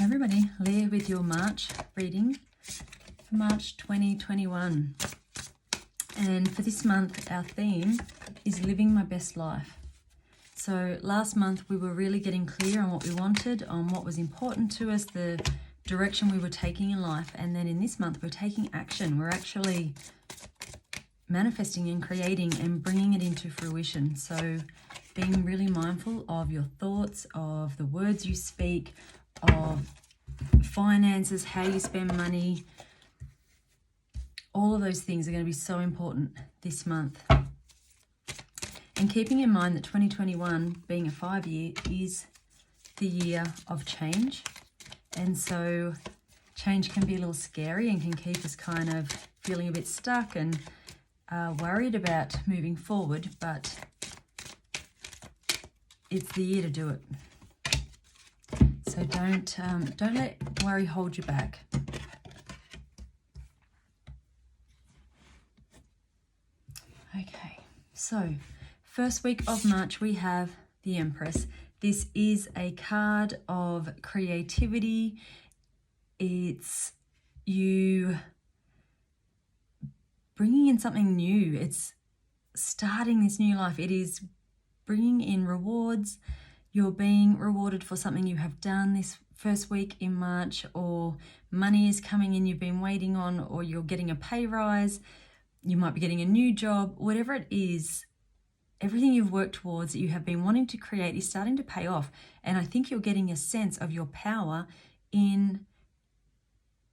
everybody, Leah with your March reading for March 2021. And for this month, our theme is living my best life. So last month we were really getting clear on what we wanted, on what was important to us, the direction we were taking in life. And then in this month we're taking action. We're actually manifesting and creating and bringing it into fruition. So being really mindful of your thoughts, of the words you speak, of finances, how you spend money. All of those things are going to be so important this month. And keeping in mind that 2021, being a 5-year, is the year of change. And so change can be a little scary and can keep us kind of feeling a bit stuck and worried about moving forward, but it's the year to do it. So don't let worry hold you back. Okay, so first week of March we have the Empress. This is a card of creativity. It's you bringing in something new. It's starting this new life. It is bringing in rewards. You're being rewarded for something you have done this first week in March, or money is coming in you've been waiting on, or you're getting a pay rise. You might be getting a new job. Whatever it is, everything you've worked towards that you have been wanting to create is starting to pay off. And I think you're getting a sense of your power in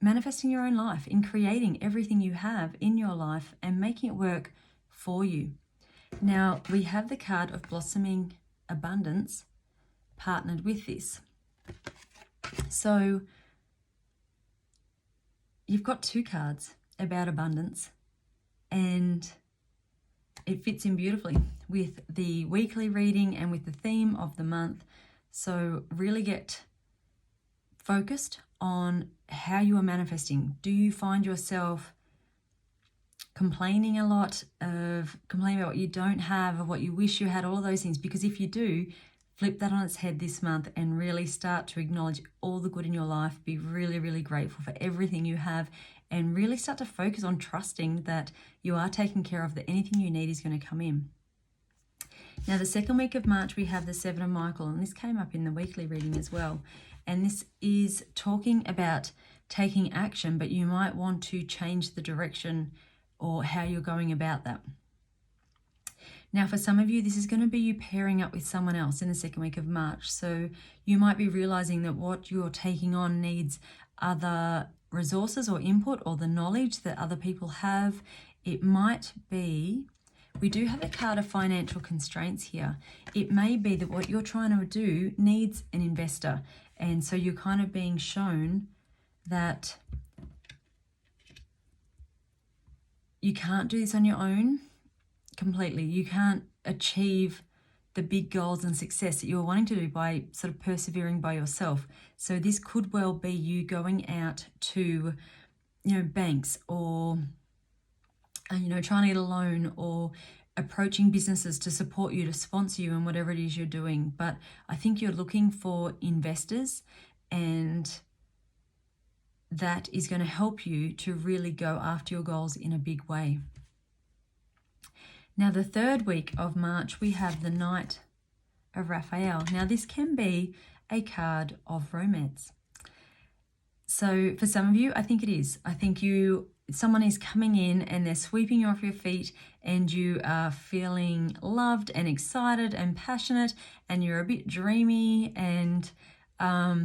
manifesting your own life, in creating everything you have in your life and making it work for you. Now, we have the card of blossoming abundance partnered with this. So you've got two cards about abundance, and it fits in beautifully with the weekly reading and with the theme of the month. So really get focused on how you are manifesting. Do you find yourself complaining a lot, of complaining about what you don't have, or what you wish you had, all of those things? Because if you do, flip that on its head this month and really start to acknowledge all the good in your life. Be really, really grateful for everything you have, and really start to focus on trusting that you are taken care of, that anything you need is going to come in. Now, the second week of March, we have the Seven of Michael, and this came up in the weekly reading as well. And this is talking about taking action, but you might want to change the direction or how you're going about that. Now, for some of you, this is going to be you pairing up with someone else in the second week of March. So you might be realizing that what you're taking on needs other resources or input, or the knowledge that other people have. It might be, we do have a card of financial constraints here. It may be that what you're trying to do needs an investor. And so you're kind of being shown that you can't do this on your own completely. You can't achieve the big goals and success that you're wanting to do by sort of persevering by yourself. So this could well be you going out to, banks, or, trying to get a loan, or approaching businesses to support you, to sponsor you in whatever it is you're doing. But I think you're looking for investors, and that is going to help you to really go after your goals in a big way. Now, the third week of March, we have the Knight of Raphael. Now, this can be a card of romance. So for some of you, I think it is. I think someone is coming in and they're sweeping you off your feet, and you are feeling loved and excited and passionate, and you're a bit dreamy and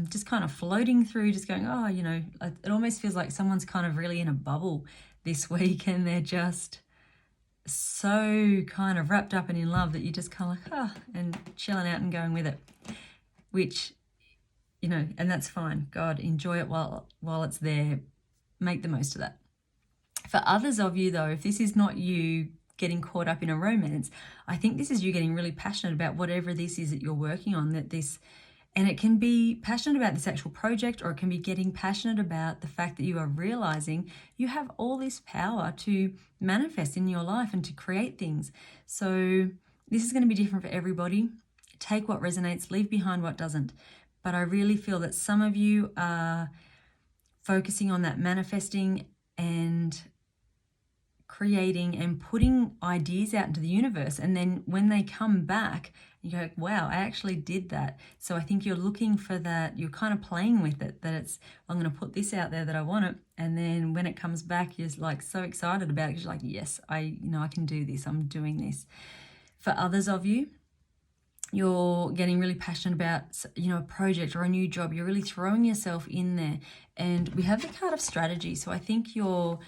just kind of floating through, just going, it almost feels like someone's kind of really in a bubble this week, and they're just so kind of wrapped up and in love that you're just kind of like, and chilling out and going with it, which, and that's fine. God, enjoy it while it's there. Make the most of that. For others of you, though, if this is not you getting caught up in a romance, I think this is you getting really passionate about whatever this is that you're working on, and it can be passionate about this actual project, or it can be getting passionate about the fact that you are realizing you have all this power to manifest in your life and to create things. So this is going to be different for everybody. Take what resonates, leave behind what doesn't. but I really feel that some of you are focusing on that manifesting and creating and putting ideas out into the universe, and then when they come back you go, wow, I actually did that. So I think you're looking for that, you're kind of playing with it, that it's, I'm going to put this out there that I want it, and then when it comes back you're like so excited about it because you're like, yes, I can do this, I'm doing this. For others of you, you're getting really passionate about, a project or a new job. You're really throwing yourself in there. And we have the card of strategy. So I think you're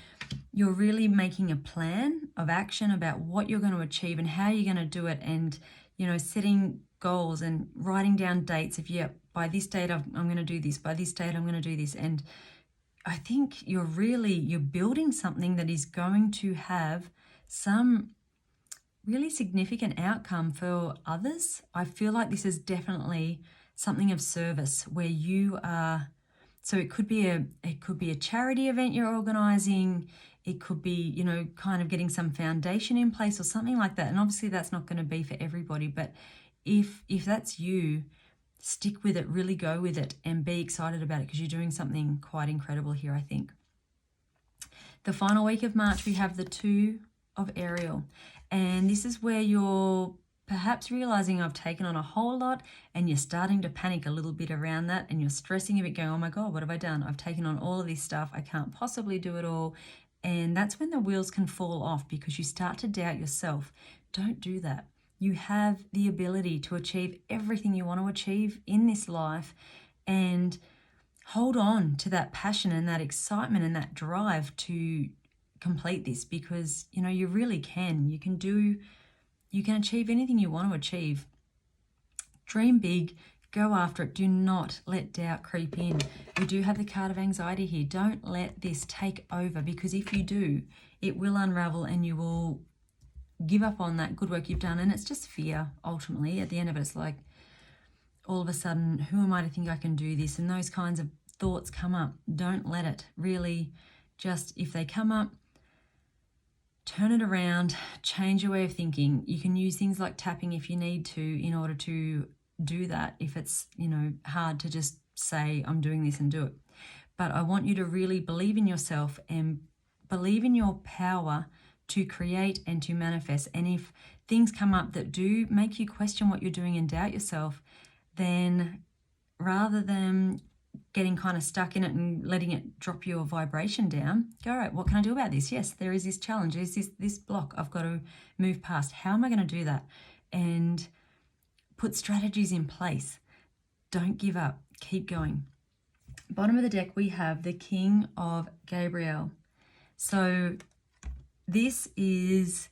really making a plan of action about what you're going to achieve and how you're going to do it, and, setting goals and writing down dates of, by this date I'm going to do this, by this date I'm going to do this. And I think you're building something that is going to have some really significant outcome for others. I feel like this is definitely something of service where you are. So it could be a charity event you're organizing. It could be, kind of getting some foundation in place or something like that. And obviously that's not going to be for everybody, but if that's you, stick with it, really go with it and be excited about it, because you're doing something quite incredible here, I think. The final week of March, we have the 2 of Ariel. And this is where you're perhaps realizing I've taken on a whole lot, and you're starting to panic a little bit around that, and you're stressing a bit, going, oh my God, what have I done? I've taken on all of this stuff. I can't possibly do it all. And that's when the wheels can fall off, because you start to doubt yourself. Don't do that. You have the ability to achieve everything you want to achieve in this life, and hold on to that passion and that excitement and that drive to complete this, because you really can. You can achieve anything you want to achieve. Dream big, go after it. Do not let doubt creep in. We do have the card of anxiety here. Don't let this take over, because if you do, it will unravel and you will give up on that good work you've done. And it's just fear, ultimately. At the end of it, it's like, all of a sudden, who am I to think I can do this? And those kinds of thoughts come up. Don't let it. Really, just if they come up, turn it around, change your way of thinking. You can use things like tapping if you need to in order to do that, if it's, hard to just say, I'm doing this and do it. But I want you to really believe in yourself and believe in your power to create and to manifest. And if things come up that do make you question what you're doing and doubt yourself, then rather than getting kind of stuck in it and letting it drop your vibration down, go, all right, what can I do about this? Yes, there is this challenge, there's this block I've got to move past. How am I going to do that? And put strategies in place. Don't give up. Keep going. Bottom of the deck, we have the King of Gabriel. So this is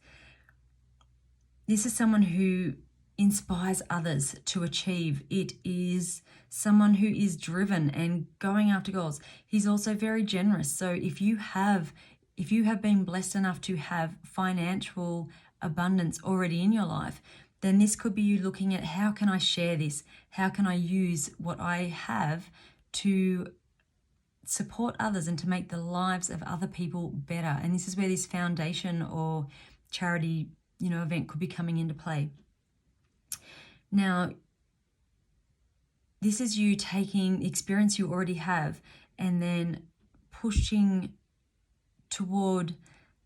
someone who inspires others to achieve. It is someone who is driven and going after goals. He's also very generous. So if you have been blessed enough to have financial abundance already in your life, then this could be you looking at, how can I share this? How can I use what I have to support others and to make the lives of other people better? And this is where this foundation or charity, event could be coming into play. Now, this is you taking the experience you already have and then pushing toward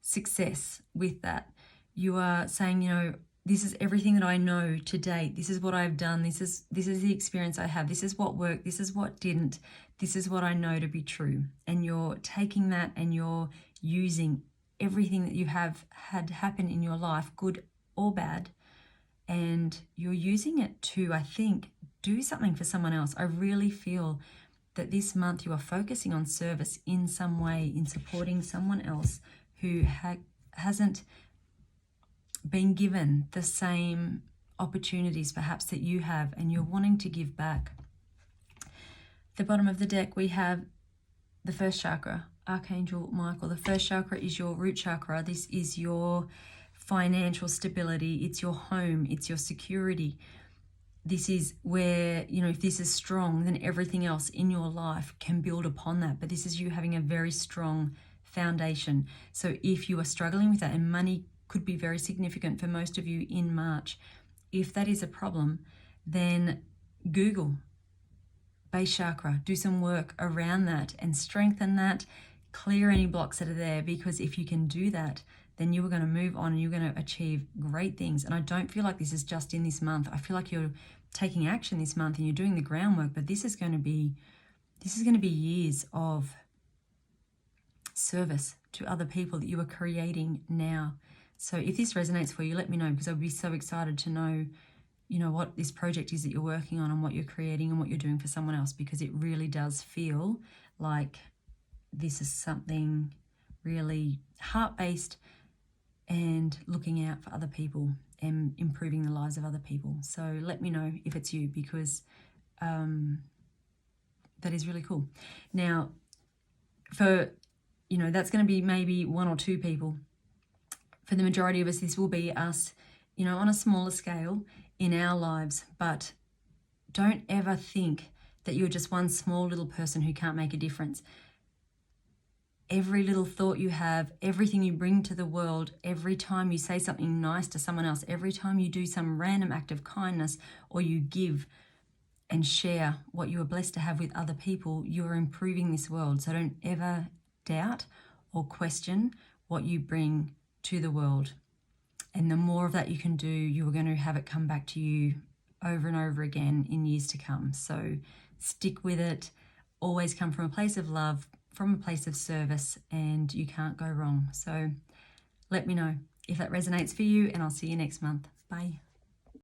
success with that. You are saying, this is everything that I know to date. This is what I've done. This is the experience I have. This is what worked. This is what didn't. This is what I know to be true. And you're taking that and you're using everything that you have had happen in your life, good or bad, and you're using it to, I think, do something for someone else. I really feel that this month you are focusing on service in some way, in supporting someone else who hasn't been given the same opportunities perhaps that you have, and you're wanting to give back. The bottom of the deck, we have the first chakra, Archangel Michael. The first chakra is your root chakra. This is your financial stability. It's your home. It's your security. This is where, if this is strong, then everything else in your life can build upon that. But this is you having a very strong foundation. So if you are struggling with that, and money could be very significant for most of you in March, if that is a problem, then Google base chakra. Do some work around that and strengthen that, clear any blocks that are there, because if you can do that, then you are going to move on and you're going to achieve great things. And I don't feel like this is just in this month. I feel like you're taking action this month and you're doing the groundwork, but this is going to be years of service to other people that you are creating now. So if this resonates for you, let me know, because I'll be so excited to know, you know, what this project is that you're working on and what you're creating and what you're doing for someone else, because it really does feel like this is something really heart-based and looking out for other people and improving the lives of other people. So let me know if it's you, because that is really cool. Now, for, you know, that's going to be maybe 1 or 2 people. For the majority of us, this will be us, you know, on a smaller scale in our lives. But don't ever think that you're just one small little person who can't make a difference. Every little thought you have, everything you bring to the world, every time you say something nice to someone else, every time you do some random act of kindness, or you give and share what you are blessed to have with other people, you are improving this world. So don't ever doubt or question what you bring to the world. And the more of that you can do, you are going to have it come back to you over and over again in years to come. So stick with it. Always come from a place of love, from a place of service, and you can't go wrong. So let me know if that resonates for you, and I'll see you next month. Bye.